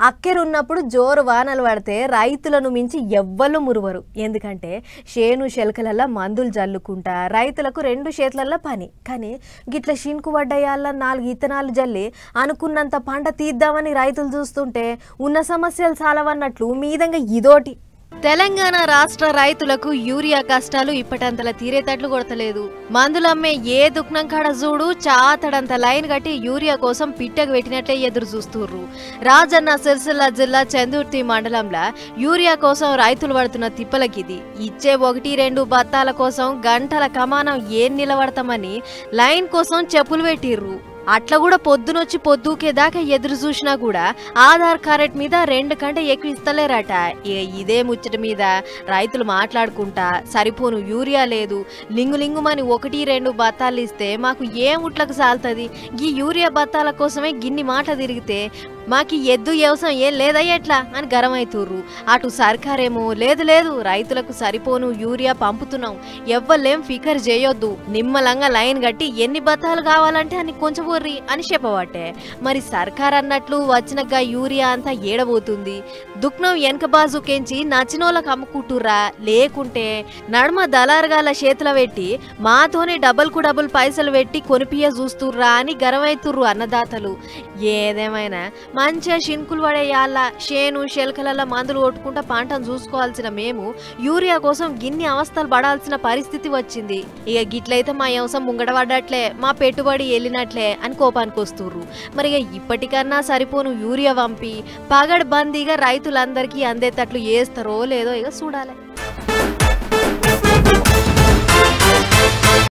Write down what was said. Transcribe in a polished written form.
అక్కెరున్నప్పుడు జోరు వానలు పడితే రైతులను మించి ఎవ్వరు మురువరు. ఎందుకంటే చేను శెలకలల్ల మందులు జల్లుకుంటా రైతులకు 2 చేతులల్ల పని. కానీ గిట్ల షిన్కు పడ్డయాల 4 ఇత్తనాలు జల్లి అనుకున్నంత పంట తీద్దామని రైతులు చూస్తుంటే ఉన్న సమస్యలు చాలవన్నట్లు మీదంగా ఇదోటి. తెలంగాణ రాష్ట్ర రైతులకు యూరియా కష్టాలు ఇప్పటంతలా తీరేటట్లు కొడతలేదు. మందులమ్మే ఏ దుఃఖం కాడ చూడు చాతడంత లైన్ కట్టి యూరియా కోసం పిట్టకు పెట్టినట్లే ఎదురు చూస్తుర్రు. రాజన్న సిరిసిల్ల జిల్లా చందుర్తి మండలంలో యూరియా కోసం రైతులు పడుతున్న తిప్పలకిది. ఇచ్చే 1-2 బత్తాల కోసం గంటల కమానం ఏం నిలబడతామని లైన్ కోసం చెప్పులు పెట్టిర్రు. అట్లా కూడా పొద్దునొచ్చి పొద్దుకేదాకా ఎదురు చూసినా కూడా ఆధార్ కార్డ్ మీద 2 కంటే ఎక్కువ ఇస్తలేరట. ఇదే ముచ్చట మీద రైతులు మాట్లాడుకుంటా సరిపోను యూరియా లేదు, లింగులింగుమని 1-2 బత్తాలు ఇస్తే మాకు ఏం ఉట్లకు సాల్తది, ఈ యూరియా బత్తాల కోసమే గిన్ని మాట తిరిగితే మాకి ఎద్దు వ్యవసాయం ఏం లేదా ఎట్లా అని గరమైతుర్రు. అటు సర్కారేమో లేదు లేదు రైతులకు సరిపోను యూరియా పంపుతున్నాం, ఎవ్వలేం ఫికర్ చేయొద్దు, నిమ్మలంగా లైన్ కట్టి ఎన్ని బత్తాలు కావాలంటే అని కొంచెం వర్రి అని చెప్పబట్టే. మరి సర్కార్ అన్నట్లు వచ్చినగా యూరియా అంతా ఏడబోతుంది. దుఃఖం వెనక బాజుకెంచి నచ్చినోళ్ళకి అమ్ముకుంటుర్రా, లేకుంటే నడుమ దళారుగాల చేతుల పెట్టి మాతోనే డబుల్ పైసలు పెట్టి కొనిపియ చూస్తుర్రా అని గరమైతుర్రు అన్నదాతలు. ఏదేమైనా మంచిగా షిన్కులు పడేయాల చేను శెలకలల్ల మందులు కొట్టుకుంటా పంటను చూసుకోవాల్సిన మేము యూరియా కోసం గిన్ని అవస్థలు పడాల్సిన పరిస్థితి వచ్చింది. ఇక గిట్లయితే మా వ్యవసాయం ముంగడ పడ్డట్లే, మా పెట్టుబడి వెళ్ళినట్లే అని కోపానికి వస్తుర్రు. మరి ఇక ఇప్పటికన్నా సరిపోను యూరియా పంపి పగడ్ బందీగా రైతులందరికీ అందేటట్లు చేస్తారో లేదో ఇక చూడాలి.